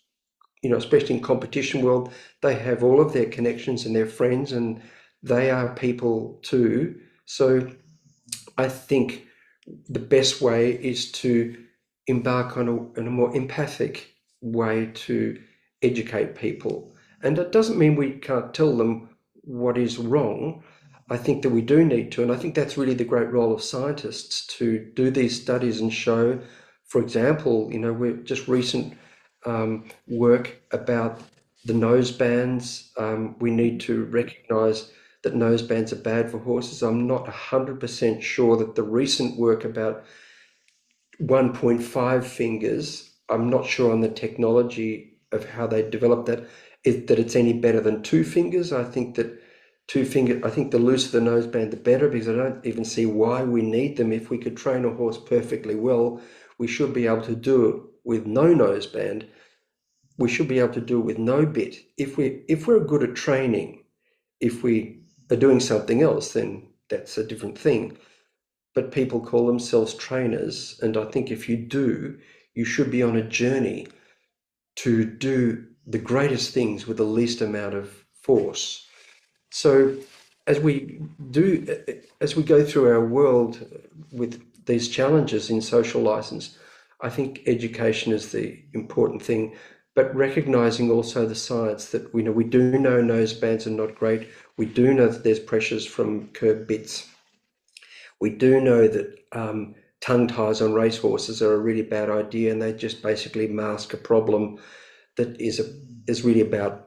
especially in competition world, they have all of their connections and their friends, and they are people too. So I think the best way is to embark on a more empathic way to educate people. And that doesn't mean we can't tell them what is wrong. I think that we do need to, and I think that's really the great role of scientists, to do these studies and show, for example, we're just recent work about the nose bands. We need to recognize that nose bands are bad for horses. I'm not 100% sure that the recent work about 1.5 fingers, I'm not sure on the technology of how they developed that, that it's any better than 2 fingers. I think that I think the looser the noseband, the better, because I don't even see why we need them. If we could train a horse perfectly well, we should be able to do it with no noseband. We should be able to do it with no bit. If we're good at training, if we are doing something else, then that's a different thing. But people call themselves trainers, and I think if you do, you should be on a journey to do the greatest things with the least amount of force. So as we as we go through our world with these challenges in social license, I think education is the important thing, but recognizing also the science that we do know nose bands are not great. We do know that there's pressures from curb bits. We do know that tongue ties on racehorses are a really bad idea, and they just basically mask a problem that is really about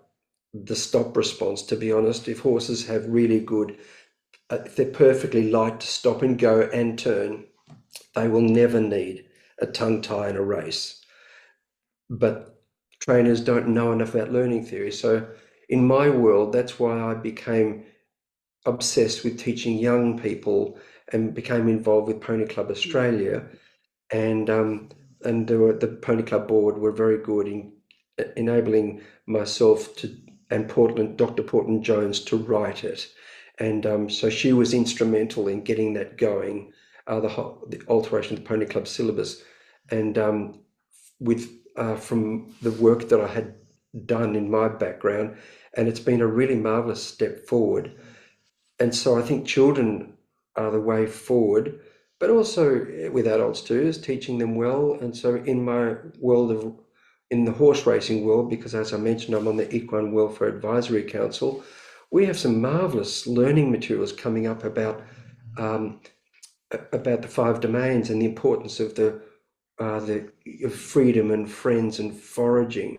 the stop response. To be honest, if horses have really good, if they're perfectly light to stop and go and turn, they will never need a tongue tie in a race. But trainers don't know enough about learning theory. So in my world, that's why I became obsessed with teaching young people and became involved with Pony Club mm, Australia, and the Pony Club board were very good in enabling myself to and Dr. Portland Jones to write it, and so she was instrumental in getting that going, the alteration of the Pony Club syllabus, and with from the work that I had done in my background, and it's been a really marvelous step forward. And so I think children are the way forward, but also with adults too, is teaching them well. And so in my in the horse racing world, because as I mentioned, I'm on the Equine Welfare Advisory Council, we have some marvelous learning materials coming up um, about the five domains and the importance of the of freedom and friends and foraging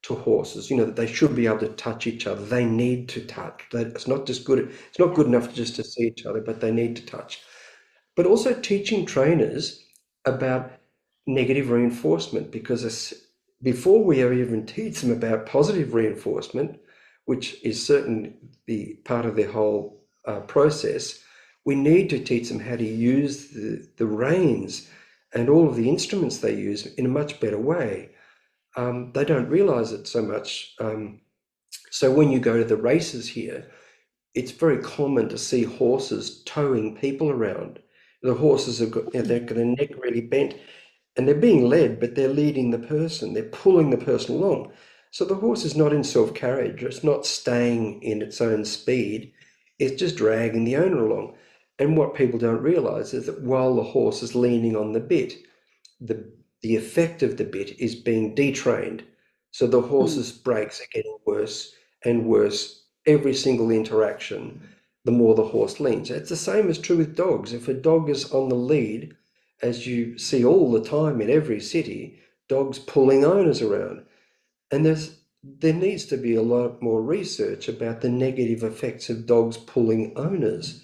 to horses. That they should be able to touch each other. They need to touch. It's not just good. It's not yeah. good enough just to see each other, but they need to touch. But also teaching trainers about negative reinforcement, because before we ever even teach them about positive reinforcement, which is certainly part of their whole process, we need to teach them how to use the reins and all of the instruments they use in a much better way. They don't realize it so much. So when you go to the races here, it's very common to see horses towing people around. The horses have got, they've got their neck really bent and they're being led, but they're leading the person. They're pulling the person along. So the horse is not in self-carriage. It's not staying in its own speed. It's just dragging the owner along. And what people don't realize is that while the horse is leaning on the bit, the effect of the bit is being detrained. So the horse's brakes are getting worse and worse every single interaction, the more the horse leans. It's the same as true with dogs. If a dog is on the lead, as you see all the time in every city, dogs pulling owners around. And there needs to be a lot more research about the negative effects of dogs pulling owners,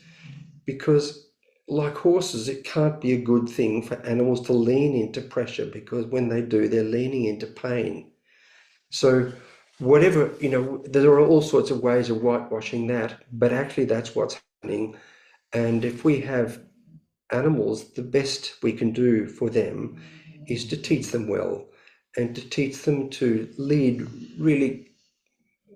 because like horses, it can't be a good thing for animals to lean into pressure, because when they do, they're leaning into pain. So whatever, there are all sorts of ways of whitewashing that, but actually that's what's happening. And if we have animals, the best we can do for them is to teach them well and to teach them to lead really,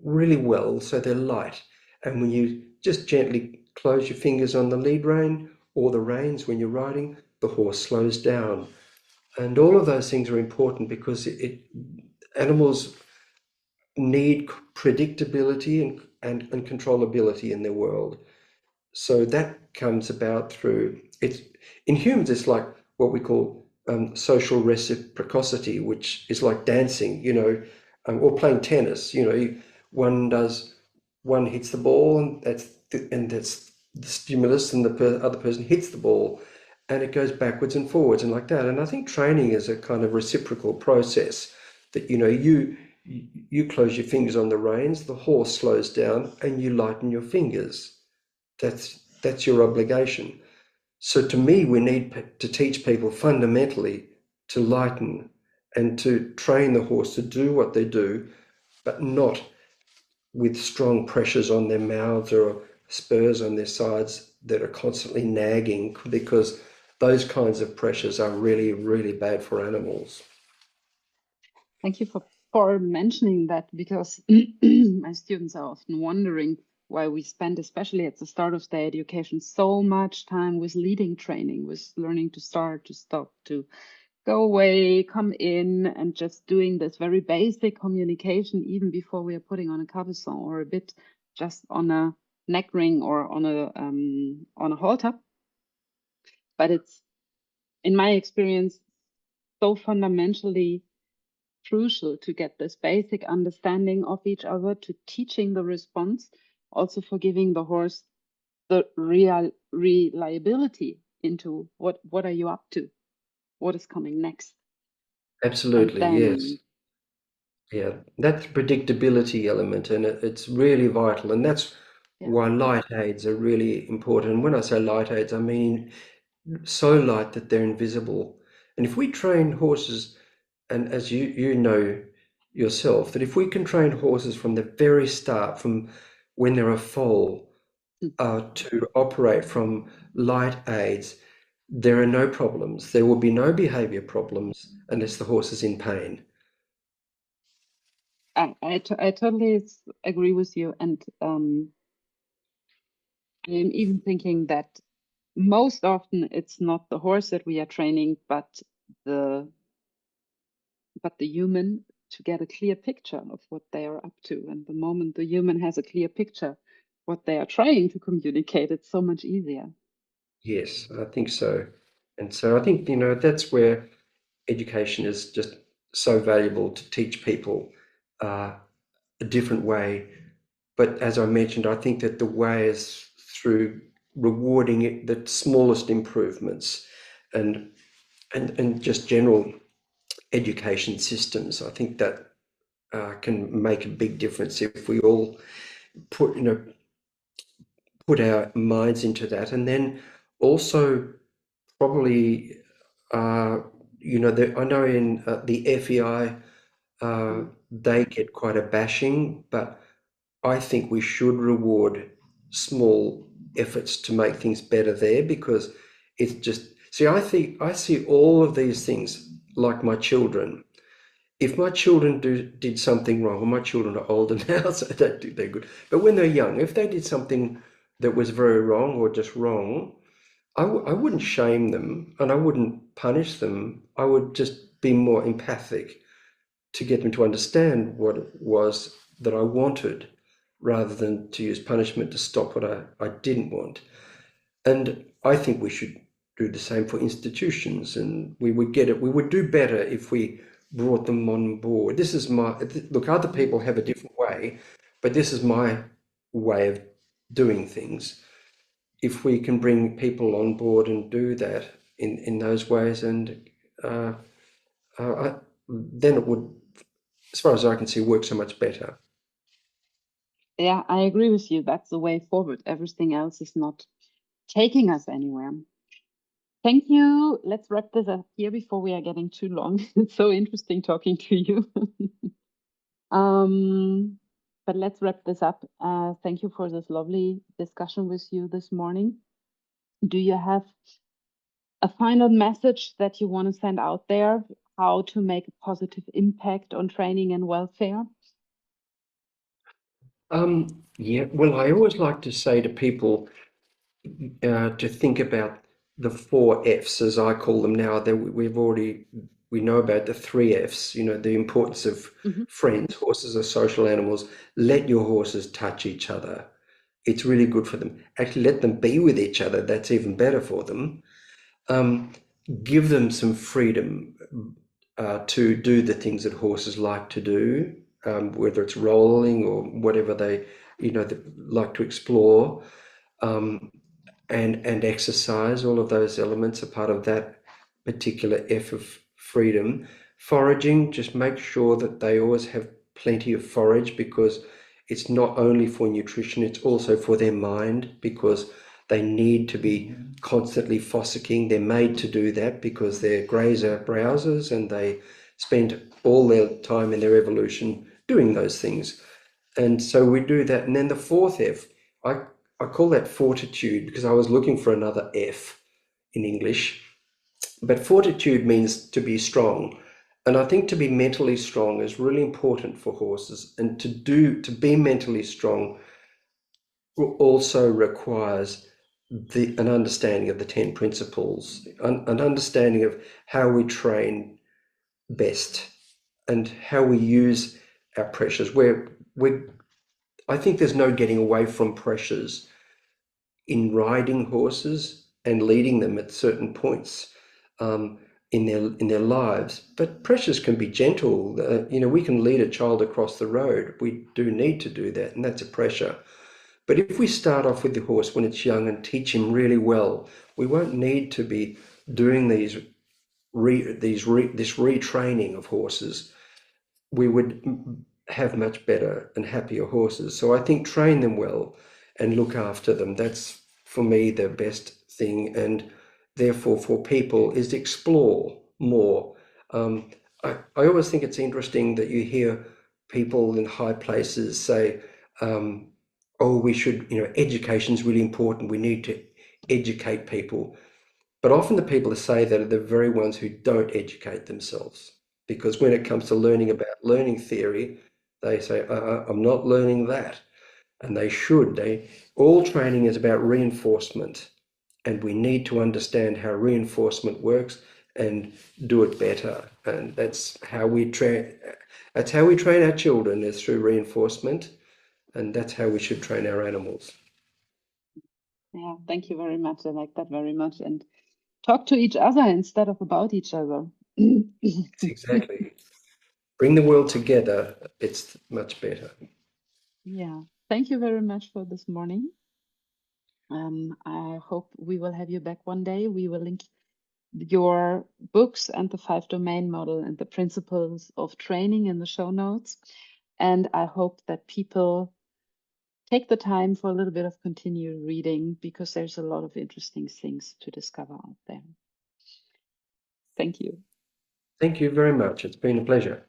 really well so they're light. And when you just gently close your fingers on the lead rein or the reins when you're riding, the horse slows down. And all of those things are important because animals need predictability and controllability in their world. So that comes about through it's in humans. It's like what we call social reciprocity, which is like dancing, or playing tennis. One hits the ball, and that's the stimulus, and the other person hits the ball, and it goes backwards and forwards and like that. And I think training is a kind of reciprocal process that you close your fingers on the reins, the horse slows down, and you lighten your fingers. That's your obligation. So to me, we need to teach people fundamentally to lighten and to train the horse to do what they do, but not with strong pressures on their mouths or spurs on their sides that are constantly nagging, because those kinds of pressures are really, really bad for animals. Thank you for mentioning that, because my students are often wondering why we spend, especially at the start of their education, so much time with leading training, with learning to start, to stop, to go away, come in, and just doing this very basic communication, even before we are putting on a cabeçon or a bit just on a neck ring or on a halter. But it's, in my experience, so fundamentally crucial to get this basic understanding of each other, to teaching the response, also for giving the horse the real reliability into what are you up to, what is coming next. Absolutely, yes. Yeah, that's the predictability element, and it's really vital, and that's why light aids are really important. And when I say light aids, I mean so light that they're invisible. And if we train horses, and as you know yourself, that if we can train horses from the very start, from when they're a foal, to operate from light aids, there are no problems. There will be no behavior problems unless the horse is in pain. I totally agree with you, and I'm even thinking that most often it's not the horse that we are training, but the human, to get a clear picture of what they are up to. And the moment the human has a clear picture what they are trying to communicate, it's so much easier. Yes, I think so. And so I think, that's where education is just so valuable, to teach people a different way. But as I mentioned, I think that the way is through rewarding it, the smallest improvements, and just general education systems. I think that can make a big difference if we all put our minds into that. And then also probably I know in the FEI they get quite a bashing, but I think we should reward small efforts to make things better there, because it's just, see, I see all of these things like my children. If my children did something wrong, well, my children are older now, so they do, they're good. But when they're young, if they did something that was very wrong or just wrong, I wouldn't shame them and I wouldn't punish them. I would just be more empathic to get them to understand what it was that I wanted, rather than to use punishment to stop what I didn't want. And I think we should do the same for institutions, and we would get it. We would do better if we brought them on board. This is my look. Other people have a different way, but this is my way of doing things. If we can bring people on board and do that in those ways, and then it would, as far as I can see, work so much better. Yeah, I agree with you. That's the way forward. Everything else is not taking us anywhere. Thank you. Let's wrap this up here before we are getting too long. It's so interesting talking to you. But let's wrap this up. Thank you for this lovely discussion with you this morning. Do you have a final message that you want to send out there? How to make a positive impact on training and welfare? Yeah, well, I always like to say to people to think about the 4 Fs, as I call them now. That we know about the 3 Fs. You know, the importance of friends. Horses are social animals. Let your horses touch each other. It's really good for them. Actually, let them be with each other. That's even better for them. Give them some freedom to do the things that horses like to do, whether it's rolling or whatever they like to explore, and exercise. All of those elements are part of that particular F of freedom. Foraging, just make sure that they always have plenty of forage, because it's not only for nutrition, it's also for their mind, because they need to be constantly fossicking. They're made to do that because they're grazer browsers, and they spend all their time in their evolution doing those things. And so we do that. And then the 4th F, I call that fortitude, because I was looking for another F in English. But fortitude means to be strong. And I think to be mentally strong is really important for horses. And to be mentally strong also requires an understanding of the 10 principles, an understanding of how we train best and how we use our pressures. I think there's no getting away from pressures in riding horses and leading them at certain points in their lives. But pressures can be gentle. We can lead a child across the road. We do need to do that, and that's a pressure. But if we start off with the horse when it's young and teach him really well, we won't need to be doing this retraining of horses. We would have much better and happier horses. So I think train them well and look after them. That's, for me, the best thing. And therefore, for people, is to explore more. I always think it's interesting that you hear people in high places say, oh, we should, education is really important. We need to educate people. But often the people that say that are the very ones who don't educate themselves. Because when it comes to learning about learning theory, they say, I'm not learning that. And they should. All training is about reinforcement. And we need to understand how reinforcement works and do it better. And that's how we train our children, is through reinforcement. And that's how we should train our animals. Yeah, thank you very much. I like that very much. And talk to each other instead of about each other. Exactly. Bring the world together. It's much better. Yeah. Thank you very much for this morning. I hope we will have you back one day. We will link your books and the 5-domain model and the principles of training in the show notes. And I hope that people take the time for a little bit of continued reading, because there's a lot of interesting things to discover out there. Thank you. Thank you very much. It's been a pleasure.